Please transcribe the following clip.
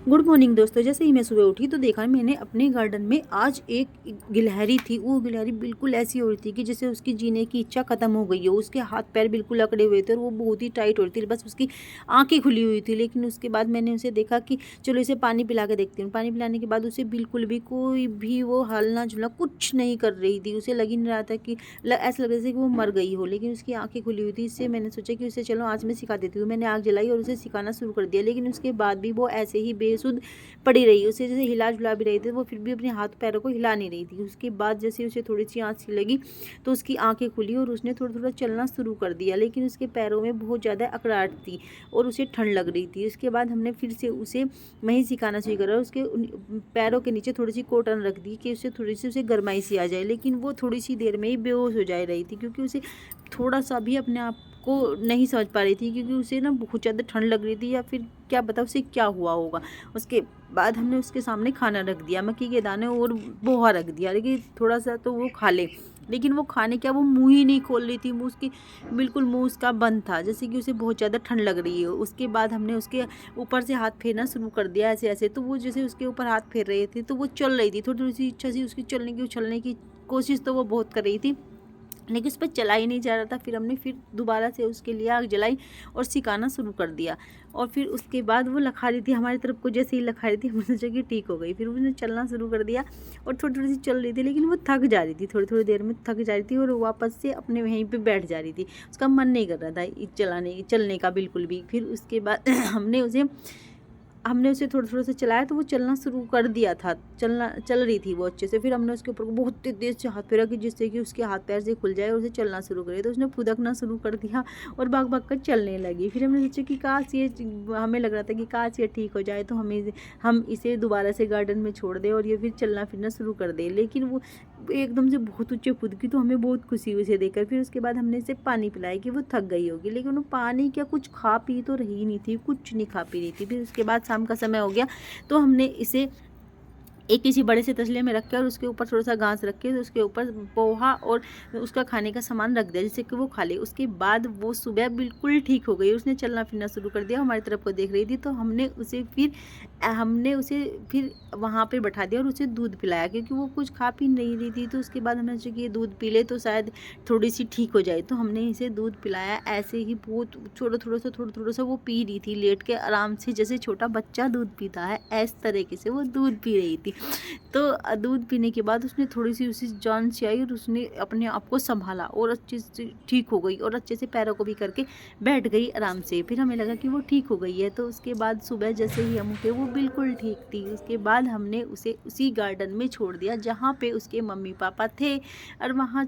Good morning दोस्तों। जैसे ही मैं सुबह उठी तो देखा मैंने अपने गार्डन में आज एक गिलहरी थी। वो गिलहरी बिल्कुल ऐसी हो रही थी कि जैसे उसकी जीने की इच्छा खत्म हो गई हो। उसके हाथ पैर बिल्कुल अकड़े हुए थे और वो बहुत ही टाइट हो रही थी, बस उसकी आंखें खुली हुई थी। लेकिन उसके बाद मैंने उसे देखा कि चलो इसे पानी पिला के देखती हूँ। पानी पिलाने के बाद उसे बिल्कुल भी कोई भी वो हलना झुलना कुछ नहीं कर रही थी। उसे लग ही नहीं रहा था कि ऐसा लग रहा था कि वो मर गई हो, लेकिन उसकी आंखें खुली हुई थी। इससे मैंने सोचा कि उसे चलो आज मैं सिखा देती हूँ। मैंने आग जलाई और उसे सिखाना शुरू कर दिया, लेकिन उसके बाद भी वो ऐसे ही बेसुध पड़ी रही। उसे जैसे हिला झुला भी रही थी, वो फिर भी अपने हाथ पैरों को हिला नहीं रही थी। उसके बाद जैसे उसे थोड़ी सी आँच सी लगी तो उसकी आंखें खुली और उसने थोड़ा थोड़ा चलना शुरू कर दिया, लेकिन उसके पैरों में बहुत ज़्यादा अकड़ाहट थी और उसे ठंड लग रही थी। उसके बाद हमने फिर से उसे वहीं सिखाना शुरू करा। उसके पैरों के नीचे थोड़ी सी कॉटन रख दी कि उससे थोड़ी सी उसे गर्माई सी आ जाए, लेकिन वो थोड़ी सी देर में ही बेहोश हो जा रही थी, क्योंकि उसे थोड़ा सा भी अपने आप को नहीं समझ पा रही थी, क्योंकि उसे ना बहुत ज़्यादा ठंड लग रही थी या फिर क्या पता उसे क्या हुआ होगा। उसके बाद हमने उसके सामने खाना रख दिया, मक्की के दाने और पोहा रख दिया, लेकिन थोड़ा सा तो वो खा ले। लेकिन वो खाने क्या, वो मुंह ही नहीं खोल रही थी। मुंह उसकी बिल्कुल मुंह उसका बंद था, जैसे कि उसे बहुत ज़्यादा ठंड लग रही हो। उसके बाद हमने उसके ऊपर से हाथ फेरना शुरू कर दिया ऐसे ऐसे। तो वो जैसे उसके ऊपर हाथ फेर रहे थे तो वो चल रही थी। थोड़ी थोड़ी सी इच्छा सी उसकी चलने की, उछलने की कोशिश तो वो बहुत कर रही थी, लेकिन उस पर चला ही नहीं जा रहा था। फिर हमने फिर दोबारा से उसके लिए आग जलाई और सिखाना शुरू कर दिया। और फिर उसके बाद वो लखा रही थी हमारी तरफ को, जैसे ही लखा रही थी हमने सोचा कि ठीक हो गई। फिर उसने चलना शुरू कर दिया और थोड़ी थोड़ी सी चल रही थी, लेकिन वो थक जा रही थी। थोड़ी थोड़ी देर में थक जा रही थी और वापस से अपने वहीं पे बैठ जा रही थी। उसका मन नहीं कर रहा था चलने का बिल्कुल भी। फिर उसके बाद हमने उसे थोड़ा-थोड़ा सा चलाया तो वो चलना शुरू कर दिया था, चल रही थी वो अच्छे से। फिर हमने उसके ऊपर बहुत तेज़ से हाथ फेरा कि जिससे कि उसके हाथ पैर से खुल जाए और उसे चलना शुरू करे। तो उसने फुदकना शुरू कर दिया और भाग-भाग कर चलने लगी। फिर हमने सोचा कि काश ये हमें लग रहा था कि काश ये ठीक हो जाए तो हम इसे दोबारा से गार्डन में छोड़ दें और ये फिर चलना फिरना शुरू कर दें। लेकिन वो एकदम से बहुत ऊँचे कूद गई, तो हमें बहुत खुशी हुई इसे देखकर। फिर उसके बाद हमने इसे पानी पिलाया कि वो थक गई होगी, लेकिन वो पानी क्या कुछ खा पी तो रही नहीं थी, कुछ नहीं खा पी रही थी। फिर उसके बाद शाम का समय हो गया तो हमने इसे एक किसी बड़े से तसले में रख के और उसके ऊपर थोड़ा-सा घास रख के उसके ऊपर पोहा और उसका खाने का सामान रख दिया, जिससे कि वो खा ले। उसके बाद वो सुबह बिल्कुल ठीक हो गई, उसने चलना-फिरना शुरू कर दिया, हमारी तरफ को देख रही थी। तो हमने उसे फिर वहाँ पे बैठा दिया और उसे दूध पिलाया, क्योंकि वो कुछ खा पी नहीं रही थी। तो उसके बाद हमने सोचा कि ये दूध पी ले तो शायद थोड़ी-सी ठीक हो जाए। तो हमने इसे दूध पिलाया। ऐसे ही बहुत थोड़ा-थोड़ा सा वो पी रही थी लेट के आराम से, जैसे छोटा बच्चा दूध पीता है, इस तरीके से वो दूध पी रही थी। तो दूध पीने के बाद उसने थोड़ी-सी उसे जान सी आई और उसने अपने आप को सँभाला और अच्छे से ठीक हो गई और अच्छे से पैरों को भी करके बैठ गई आराम से। फिर हमें लगा कि वो ठीक हो गई है। तो उसके बाद सुबह जैसे ही हम उठे वो बिल्कुल ठीक थी। उसके बाद हमने उसे उसी गार्डन में छोड़ दिया जहाँ पे उसके मम्मी-पापा थे और वहाँ